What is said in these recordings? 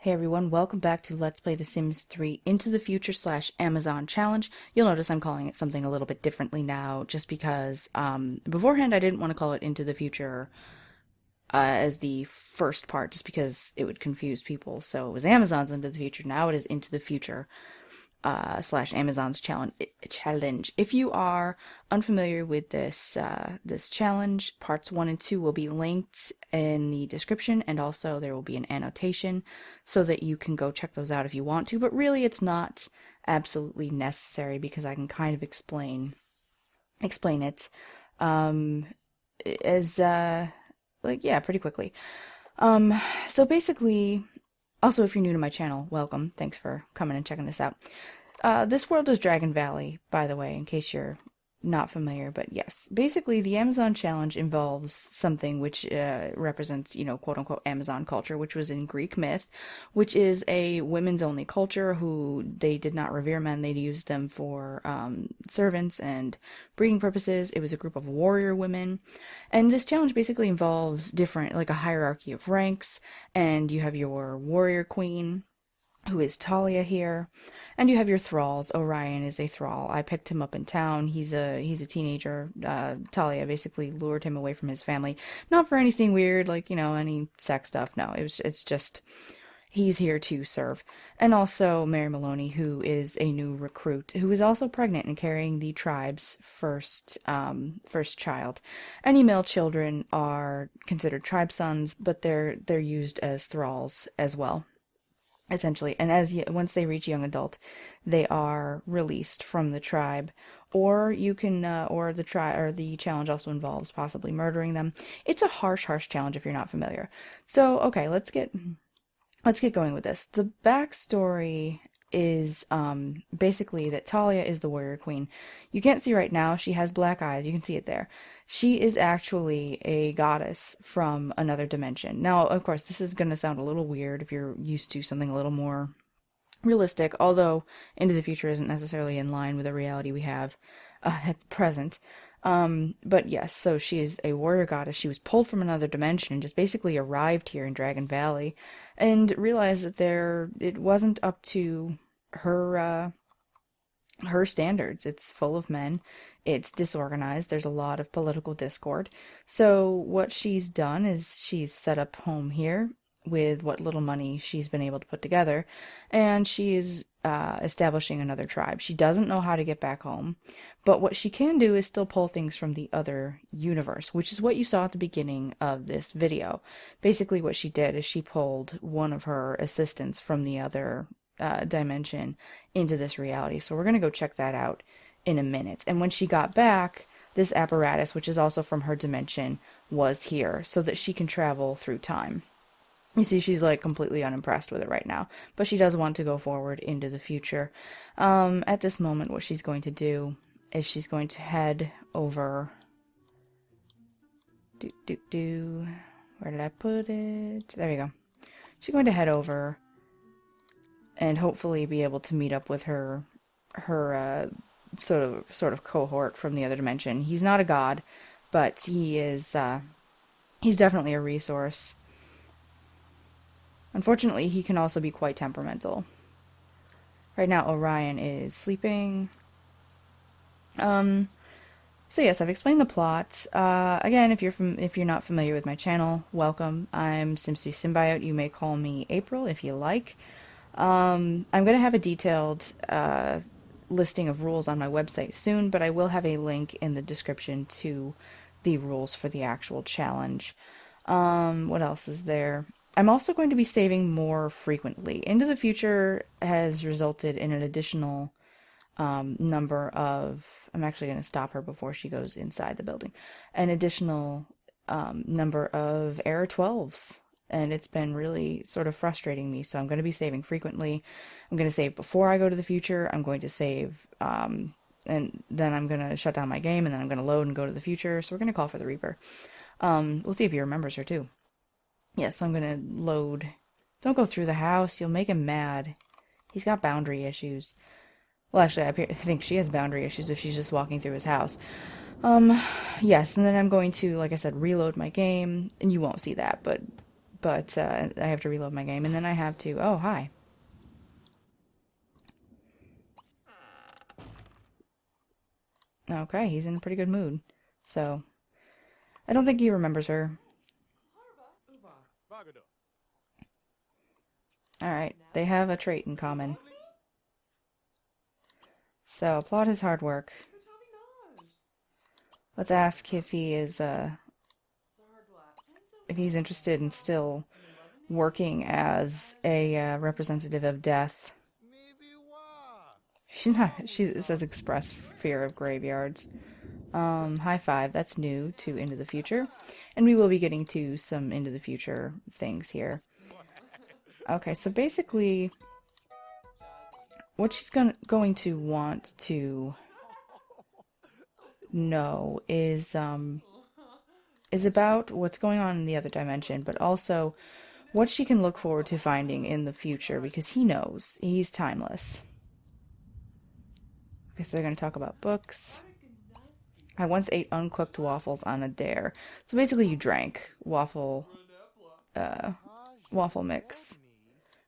Hey everyone, welcome back to Let's Play The Sims 3 Into the Future / Amazon Challenge. You'll notice I'm calling it something a little bit differently now, just because beforehand I didn't want to call it Into the Future as the first part, just because it would confuse people. So it was Amazon's Into the Future, now it is Into the Future / Amazon's challenge. If you are unfamiliar with this challenge, parts 1 and 2 will be linked in the description, and also there will be an annotation so that you can go check those out if you want to, but really it's not absolutely necessary because I can kind of explain it as pretty quickly. So basically, also, if you're new to my channel, welcome. Thanks for coming and checking this out. This world is Dragon Valley, by the way, in case you're not familiar. But yes, basically, the Amazon Challenge involves something which represents, quote-unquote Amazon culture, which was in Greek myth, which is a women's-only culture who they did not revere men. They used them for servants and breeding purposes. It was a group of warrior women. And this challenge basically involves like a hierarchy of ranks, and you have your warrior queen, who is Talia here, and you have your thralls. Orion is a thrall. I picked him up in town. He's a teenager. Talia basically lured him away from his family, not for anything weird, like, any sex stuff. No, it's just he's here to serve. And also Mary Maloney, who is a new recruit, who is also pregnant and carrying the tribe's first child. Any male children are considered tribe sons, but they're used as thralls as well, essentially. And once they reach young adult, they are released from the tribe, or you can or the challenge also involves possibly murdering them. It's a harsh challenge if you're not familiar. So okay, let's get going with this. The backstory is basically that Talia is the warrior queen. You can't see right now, she has black eyes, you can see it there. She is actually a goddess from another dimension. Now, of course, this is going to sound a little weird if you're used to something a little more realistic, although Into the Future isn't necessarily in line with the reality we have at the present. But yes, so she is a warrior goddess. She was pulled from another dimension and just basically arrived here in Dragon Valley and realized that it wasn't up to her standards. It's full of men. It's disorganized. There's a lot of political discord. So what she's done is she's set up home here with what little money she's been able to put together, and she is establishing another tribe. She doesn't know how to get back home, but what she can do is still pull things from the other universe, which is what you saw at the beginning of this video. Basically what she did is she pulled one of her assistants from the other dimension into this reality. So we're going to go check that out in a minute. And when she got back, this apparatus, which is also from her dimension, was here so that she can travel through time. You see, she's like completely unimpressed with it right now, but she does want to go forward into the future. At this moment, what she's going to do is she's going to head over. Where did I put it? There we go. She's going to head over and hopefully be able to meet up with her sort of cohort from the other dimension. He's not a god, but he's definitely a resource. Unfortunately, he can also be quite temperamental. Right now, Orion is sleeping. So yes, I've explained the plot. Again, if you're not familiar with my channel, welcome. I'm Simsu Symbiote. You may call me April if you like. I'm going to have a detailed listing of rules on my website soon, but I will have a link in the description to the rules for the actual challenge. What else is there? I'm also going to be saving more frequently. Into the Future has resulted in an additional number of... I'm actually going to stop her before she goes inside the building. An additional number of Error 12s. And it's been really sort of frustrating me, so I'm going to be saving frequently. I'm going to save before I go to the future. I'm going to save, and then I'm going to shut down my game, and then I'm going to load and go to the future. So we're going to call for the Reaper. We'll see if he remembers her, too. Yes, so I'm going to load. Don't go through the house. You'll make him mad. He's got boundary issues. Well, actually, I think she has boundary issues if she's just walking through his house. Yes, and then I'm going to, like I said, reload my game, and you won't see that, but but I have to reload my game, and then I have to... Oh, hi. Okay, he's in a pretty good mood. So, I don't think he remembers her. Alright, they have a trait in common. So, applaud his hard work. Let's ask if he is, if he's interested in still working as a representative of death. She's not, she says express fear of graveyards. High five, that's new to Into the Future. And we will be getting to some Into the Future things here. Okay, so basically, what she's going to want to know is about what's going on in the other dimension, but also what she can look forward to finding in the future, because he knows. He's timeless. Okay, so they're going to talk about books. I once ate uncooked waffles on a dare. So basically you drank waffle mix.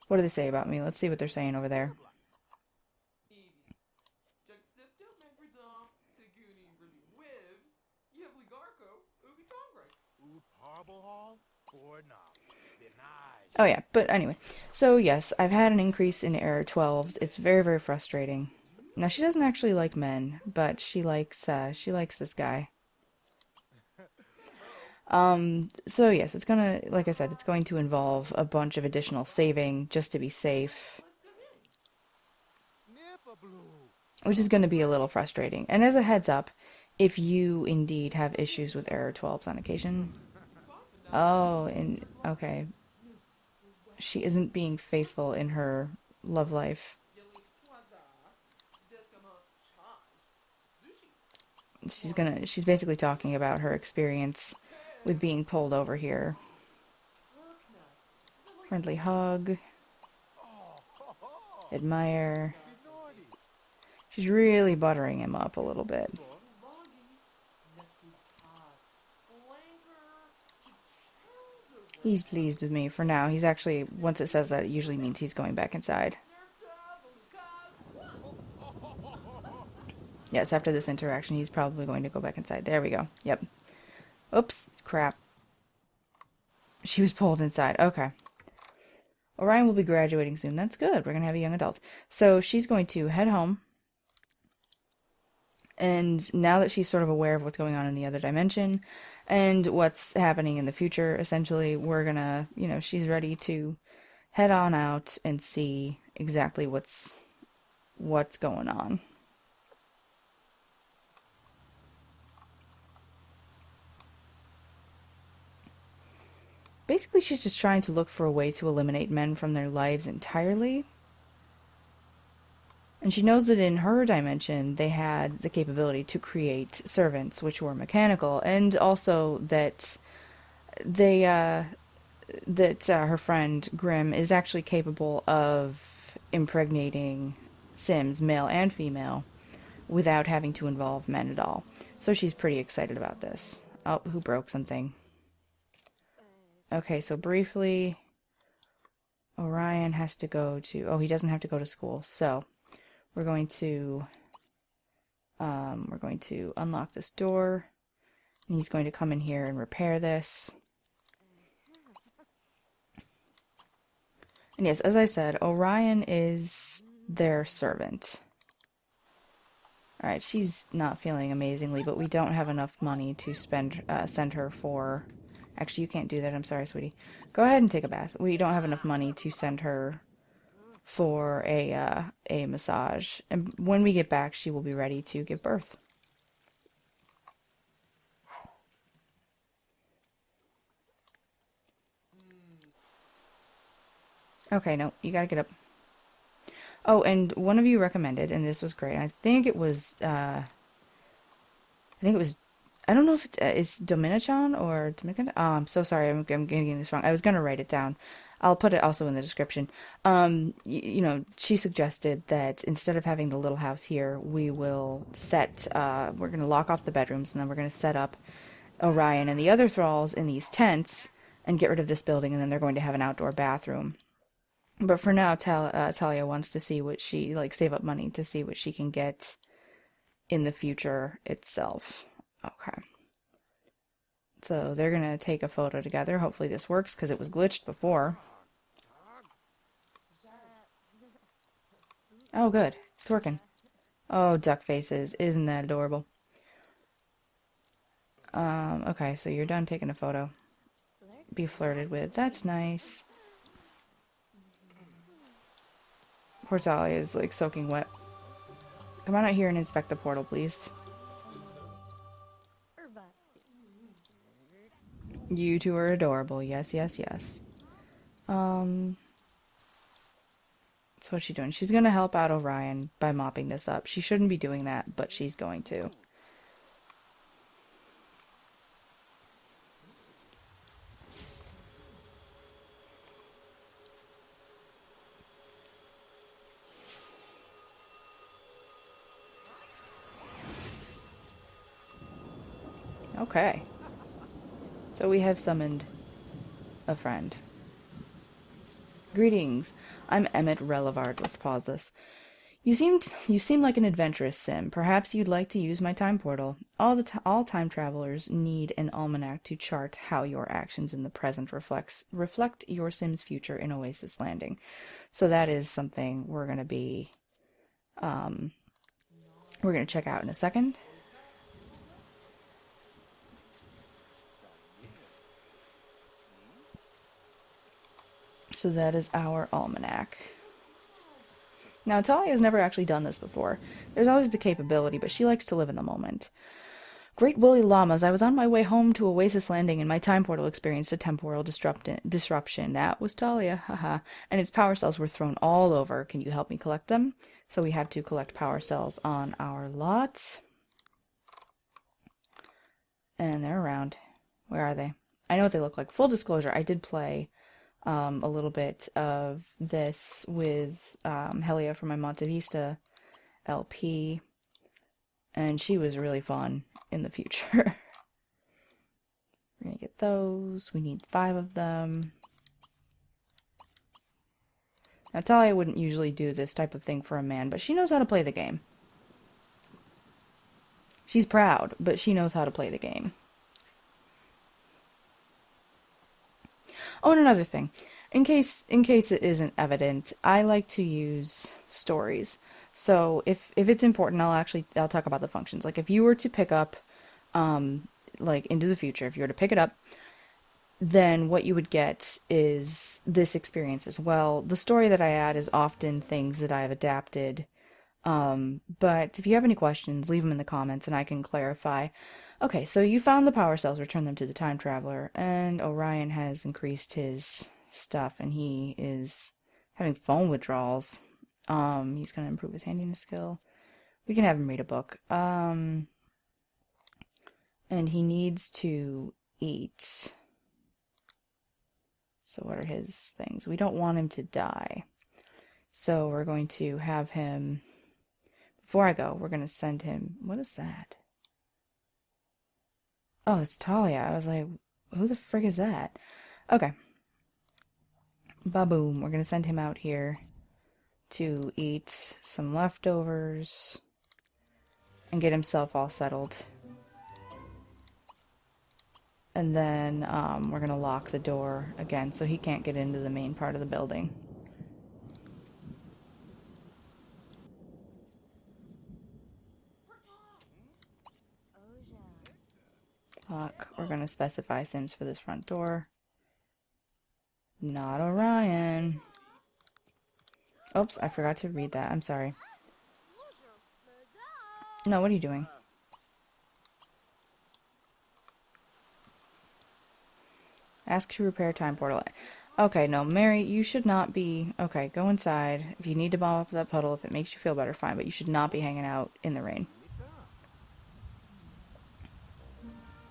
What do they say about me? Let's see what they're saying over there. Oh yeah, but anyway. So yes, I've had an increase in error 12s. It's very, very frustrating. Now she doesn't actually like men, but she likes this guy. So yes, it's gonna, like I said, it's going to involve a bunch of additional saving just to be safe. Which is going to be a little frustrating. And as a heads up, if you indeed have issues with error 12s on occasion... Oh, and okay. She isn't being faithful in her love life. She's basically talking about her experience with being pulled over here. Friendly hug. Admire. She's really buttering him up a little bit. He's pleased with me for now. He's actually, once it says that, it usually means he's going back inside. Yes, after this interaction, he's probably going to go back inside. There we go. Yep. Oops. Crap. She was pulled inside. Okay. Orion will be graduating soon. That's good. We're going to have a young adult. So she's going to head home. And now that she's sort of aware of what's going on in the other dimension and what's happening in the future, essentially, we're going to, she's ready to head on out and see exactly what's going on. Basically, she's just trying to look for a way to eliminate men from their lives entirely. And she knows that in her dimension, they had the capability to create servants, which were mechanical, and also that her friend Grimm is actually capable of impregnating Sims, male and female, without having to involve men at all. So she's pretty excited about this. Oh, who broke something? Okay, so briefly, Orion has to go to... Oh, he doesn't have to go to school, so... We're going to unlock this door, and he's going to come in here and repair this. And yes, as I said, Orion is their servant. Alright, she's not feeling amazingly, but we don't have enough money to send her for... Actually, you can't do that. I'm sorry, sweetie. Go ahead and take a bath. We don't have enough money to send her for a massage, and when we get back she will be ready to give birth. Okay, no, you gotta get up. Oh, and one of you recommended, and this was great, I think it was I don't know if it's Dominican or Dominican. Oh, I'm so sorry, I'm getting this wrong. I was gonna write it down. I'll put it also in the description. She suggested that instead of having the little house here, we will we're going to lock off the bedrooms, and then we're going to set up Orion and the other thralls in these tents and get rid of this building, and then they're going to have an outdoor bathroom. But for now, Talia wants to see what she, like, save up money to see what she can get in the future itself. Okay. So they're going to take a photo together. Hopefully this works, because it was glitched before. Oh, good. It's working. Oh, duck faces. Isn't that adorable? Okay, so you're done taking a photo. Be flirted with. That's nice. Poor Talia is, like, soaking wet. Come on out here and inspect the portal, please. You two are adorable. Yes, yes, yes. So what's she doing? She's gonna help out Orion by mopping this up. She shouldn't be doing that, but she's going to. Okay. So we have summoned a friend. Greetings. I'm Emmett Relevard. Let's pause this. You seem like an adventurous sim. Perhaps you'd like to use my time portal. All time travelers need an almanac to chart how your actions in the present reflect your sim's future in Oasis Landing. So that is something we're going to be we're going to check out in a second. So that is our almanac. Now, Talia has never actually done this before. There's always the capability, but she likes to live in the moment. Great woolly llamas, I was on my way home to Oasis Landing and my time portal experienced a temporal disruption. That was Talia, haha. And its power cells were thrown all over. Can you help me collect them? So we have to collect power cells on our lot. And they're around. Where are they? I know what they look like. Full disclosure, I did play a little bit of this with Helia from my Monte Vista LP, and she was really fun in the future. We're gonna get those. We need 5 of them. Now, Talia wouldn't usually do this type of thing for a man, but she knows how to play the game. She's proud, but she knows how to play the game. Oh, and another thing. In case it isn't evident, I like to use stories. So if it's important, I'll talk about the functions. Like if you were to pick up, like into the future, if you were to pick it up, then what you would get is this experience as well. The story that I add is often things that I've adapted. But if you have any questions, leave them in the comments and I can clarify. Okay, so you found the power cells, return them to the time traveler, and Orion has increased his stuff and he is having phone withdrawals. He's gonna improve his handiness skill. We can have him read a book. And he needs to eat. So what are his things? We don't want him to die. So we're going to have him, before I go, we're going to send him, what is that? Oh, it's Talia. I was like, who the frick is that? Okay. Ba-boom. We're going to send him out here to eat some leftovers and get himself all settled. And then we're going to lock the door again so he can't get into the main part of the building. Lock. We're going to specify Sims for this front door. Not Orion. Oops, I forgot to read that. I'm sorry. No, what are you doing? Ask to repair time portal. Okay, no, Mary, you should not be... Okay, go inside. If you need to bomb up that puddle, if it makes you feel better, fine, but you should not be hanging out in the rain.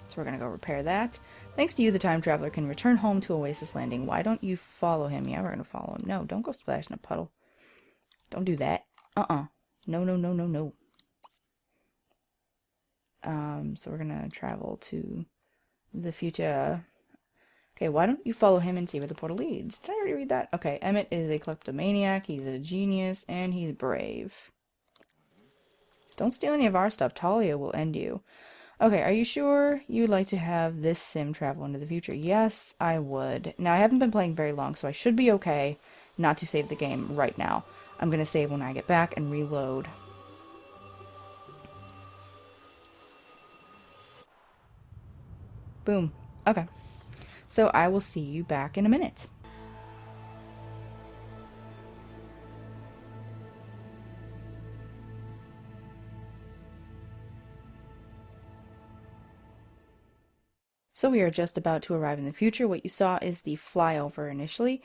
So we're going to go repair that. Thanks to you, the time traveler can return home to Oasis Landing. Why don't you follow him? Yeah, we're going to follow him. No, don't go splash in a puddle. Don't do that. No, no, no, no, no. So we're going to travel to the future. Okay, why don't you follow him and see where the portal leads? Did I already read that? Okay, Emmett is a kleptomaniac, he's a genius, and he's brave. Don't steal any of our stuff. Talia will end you. Okay, are you sure you'd like to have this sim travel into the future? Yes, I would. Now, I haven't been playing very long, so I should be okay not to save the game right now. I'm going to save when I get back and reload. Boom. Okay. So I will see you back in a minute. So we are just about to arrive in the future. What you saw is the flyover initially.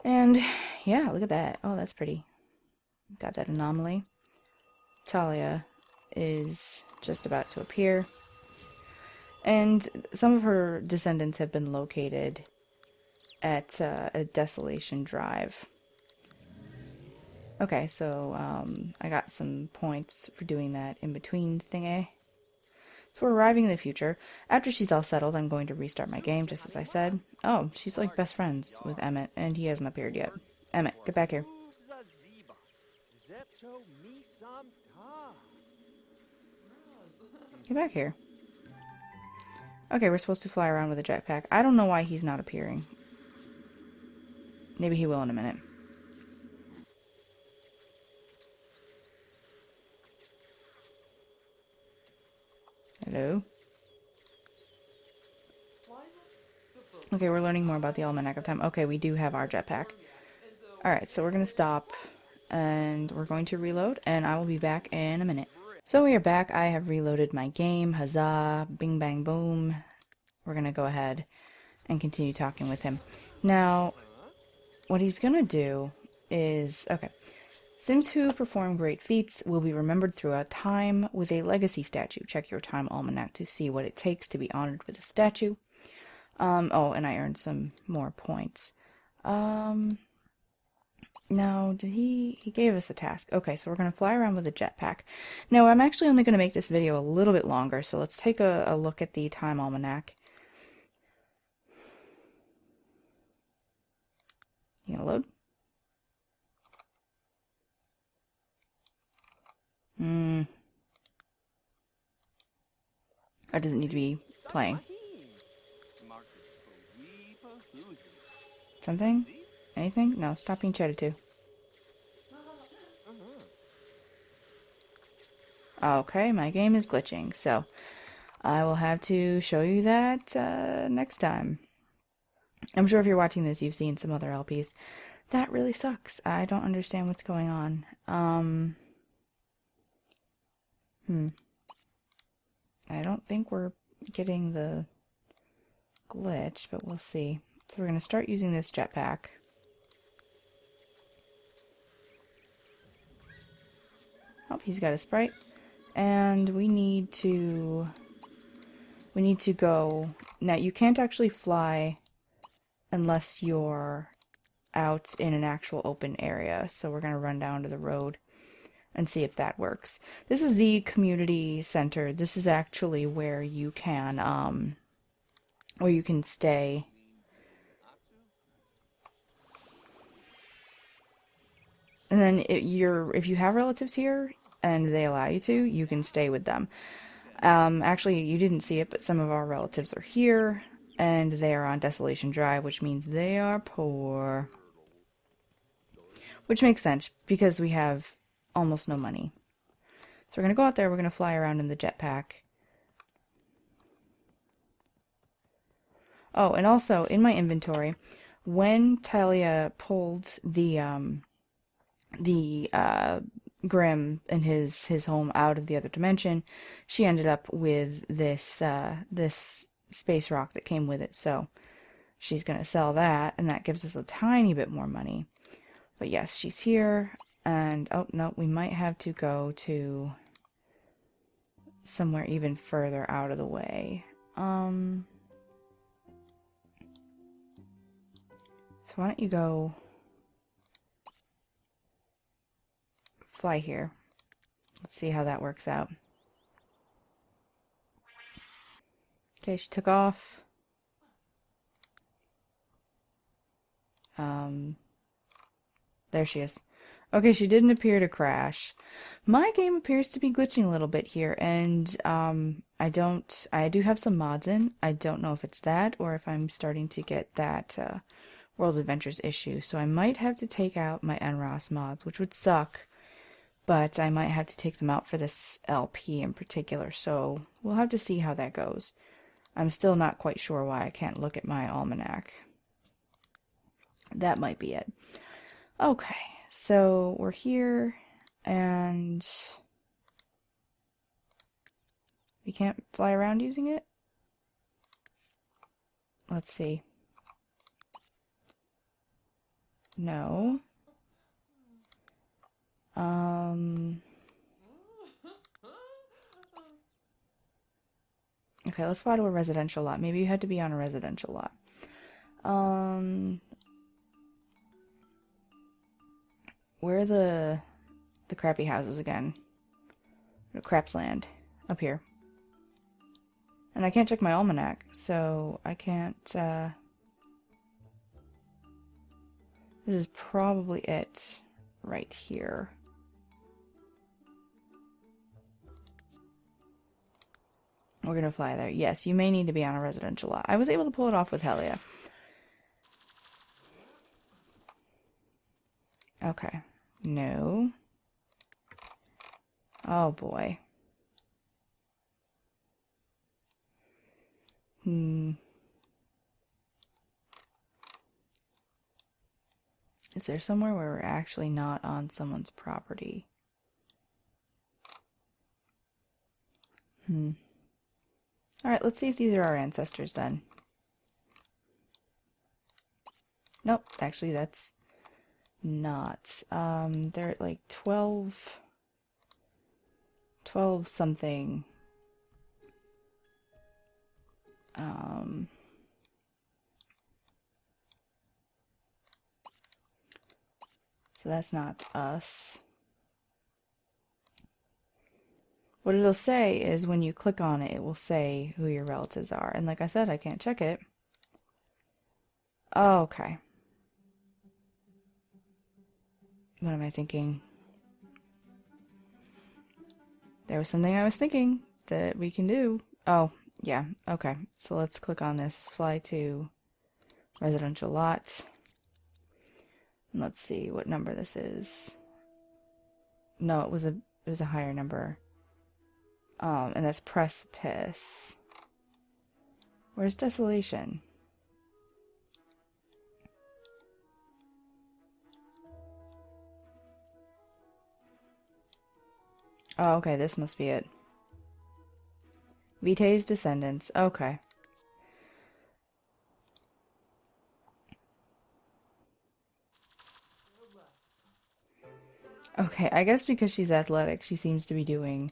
And yeah, look at that. Oh, that's pretty. Got that anomaly. Talia is just about to appear. And some of her descendants have been located at a Desolation Drive. Okay, so I got some points for doing that in between thingy. So we're arriving in the future. After she's all settled, I'm going to restart my game, just as I said. Oh, she's like best friends with Emmett, and he hasn't appeared yet. Emmett, get back here. Get back here. Okay, we're supposed to fly around with a jetpack. I don't know why he's not appearing. Maybe he will in a minute. Hello? Okay, we're learning more about the Almanac of Time. Okay, we do have our jetpack. Alright, so we're going to stop, and we're going to reload, and I will be back in a minute. So we are back. I have reloaded my game. Huzzah. Bing, bang, boom. We're going to go ahead and continue talking with him. Now, what he's going to do is... Okay. Sims who perform great feats will be remembered throughout time with a legacy statue. Check your time almanac to see what it takes to be honored with a statue. Oh, and I earned some more points. Now, did he gave us a task. Okay, so we're going to fly around with a jetpack. Now, I'm actually only going to make this video a little bit longer, so let's take a look at the time almanac. You gonna load? Or does it need to be playing? Something? Anything? No, stop being chatted to. Okay, my game is glitching, so I will have to show you that next time. I'm sure if you're watching this, you've seen some other LPs. That really sucks. I don't understand what's going on. I don't think we're getting the glitch, but we'll see. So we're going to start using this jetpack. Oh, he's got a sprite. And we need to go. Now, you can't actually fly unless you're out in an actual open area. So we're going to run down to the road and see if that works. This is the community center. This is actually where you can stay. And then if you have relatives here and they allow you to, you can stay with them. Actually, you didn't see it, but some of our relatives are here, and they are on Desolation Drive, which means they are poor. Which makes sense, because we have almost no money. So we're going to go out there, we're going to fly around in the jetpack. Oh, and also, in my inventory, when Talia pulled the Grim and his home out of the other dimension, she ended up with this this space rock that came with it. So she's gonna sell that, and that gives us a tiny bit more money. But yes, she's here, and oh no, we might have to go to somewhere even further out of the way. So why don't you go fly here. Let's see how that works out. Okay, she took off. Um, there she is. Okay, she didn't appear to crash. My game appears to be glitching a little bit here, and I do have some mods in. I don't know if it's that or if I'm starting to get that World Adventures issue, so I might have to take out my NROS mods, which would suck, but I might have to take them out for this LP in particular, so we'll have to see how that goes. I'm still not quite sure why I can't look at my almanac. That might be it. Okay, so we're here, and we can't fly around using it? Let's see. No. Okay, let's fly to a residential lot. Maybe you had to be on a residential lot. Where are the crappy houses again? Craps land. Up here. And I can't check my almanac, so I can't, This is probably it right here. We're gonna fly there. Yes, you may need to be on a residential lot. I was able to pull it off with Talia. Okay. No. Oh boy. Is there somewhere where we're actually not on someone's property? Alright, let's see if these are our ancestors then. Nope, actually that's not. They're at like 12 something. So that's not us. What it'll say is when you click on it, it will say who your relatives are. And like I said, I can't check it. Oh, okay. What am I thinking? There was something I was thinking that we can do. Oh, yeah. Okay. So let's click on this. Fly to residential lot. And let's see what number this is. No, it was a higher number. And that's precipice. Where's desolation? Oh, okay, this must be it. Vitae's descendants. Okay. Okay, I guess because she's athletic, she seems to be doing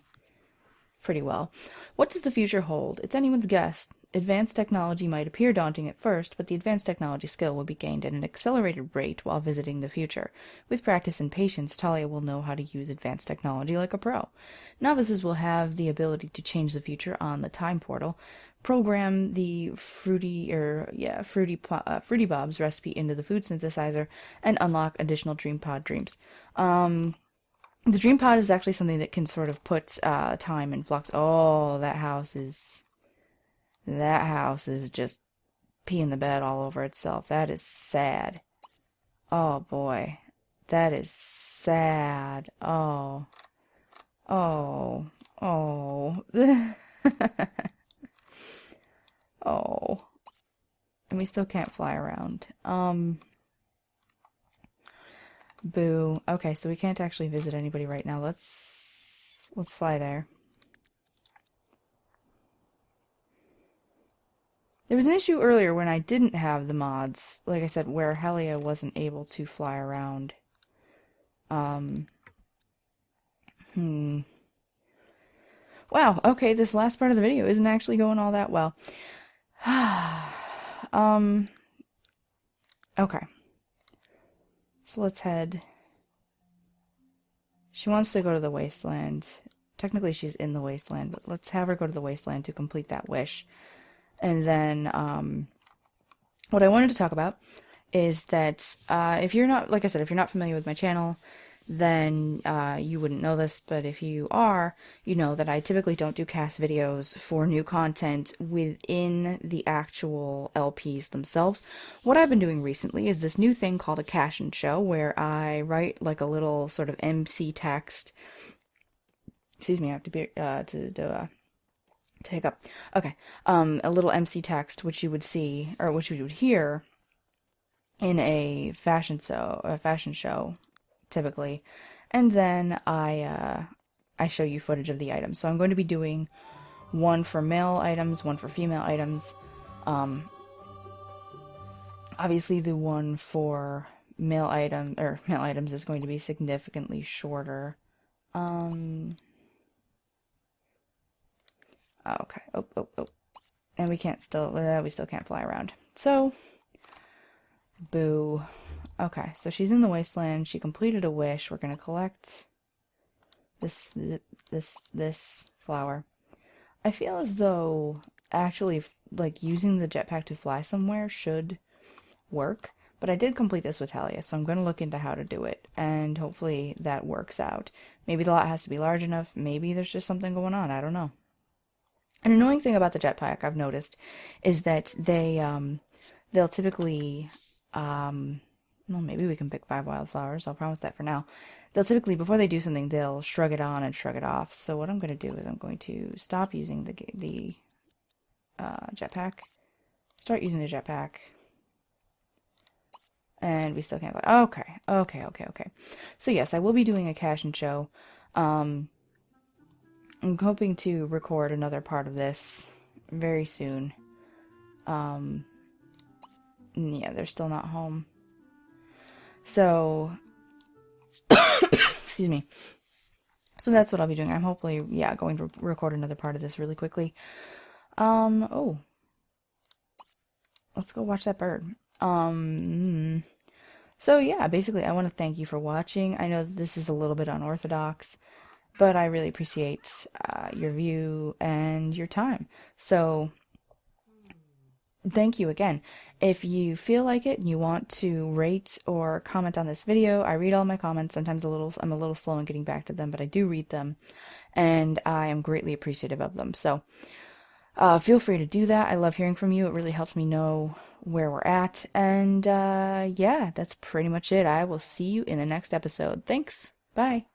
pretty well. What does the future hold? It's anyone's guess. Advanced technology might appear daunting at first, but the advanced technology skill will be gained at an accelerated rate while visiting the future. With practice and patience, Talia will know how to use advanced technology like a pro. Novices will have the ability to change the future on the time portal, program the Fruity Bob's recipe into the food synthesizer, and unlock additional Dream Pod dreams. The Dream Pod is actually something that can sort of put time in flux. Oh, that house is just peeing the bed all over itself. That is sad. Oh boy. That is sad. Oh. Oh. Oh. Oh. And we still can't fly around. Boo. Okay, so we can't actually visit anybody right now. Let's fly there. There was an issue earlier when I didn't have the mods, like I said, where Talia wasn't able to fly around. Wow, okay, this last part of the video isn't actually going all that well. Okay. So let's head. She wants to go to the wasteland. Technically she's in the wasteland, but let's have her go to the wasteland to complete that wish. And then, what I wanted to talk about is that if you're not, like I said, if you're not familiar with my channel, then you wouldn't know this, but if you are, you know that I typically don't do cast videos for new content within the actual LPs themselves. What I've been doing recently is this new thing called a cash and show, where I write like a little sort of MC text. Excuse me, I have to be to hiccup. Okay, a little MC text which you would see, or which you would hear in a fashion show typically, and then I show you footage of the items. So I'm going to be doing one for male items, one for female items. Obviously the one for male items is going to be significantly shorter. Okay. Oh. And we still can't fly around. So, boo. Okay, so she's in the wasteland. She completed a wish. We're gonna collect this flower. I feel as though actually like using the jetpack to fly somewhere should work, but I did complete this with Talia, so I'm gonna look into how to do it, and hopefully that works out. Maybe the lot has to be large enough. Maybe there's just something going on. I don't know. An annoying thing about the jetpack I've noticed is that they'll typically well, maybe we can pick 5 wildflowers. I'll promise that for now. They'll typically, before they do something, they'll shrug it on and shrug it off. So what I'm going to do is I'm going to stop using the jetpack. Start using the jetpack. And we still can't fly. Okay. So yes, I will be doing a cash and show. I'm hoping to record another part of this very soon. Yeah, they're still not home. So, excuse me. So that's what I'll be doing. I'm hopefully, yeah, going to record another part of this really quickly. Oh. Let's go watch that bird. So yeah, basically I want to thank you for watching. I know that this is a little bit unorthodox, but I really appreciate your view and your time. So, thank you again. If you feel like it and you want to rate or comment on this video, I read all my comments. Sometimes I'm a little slow in getting back to them, but I do read them, and I am greatly appreciative of them. So feel free to do that. I love hearing from you. It really helps me know where we're at. And yeah, that's pretty much it. I will see you in the next episode. Thanks. Bye.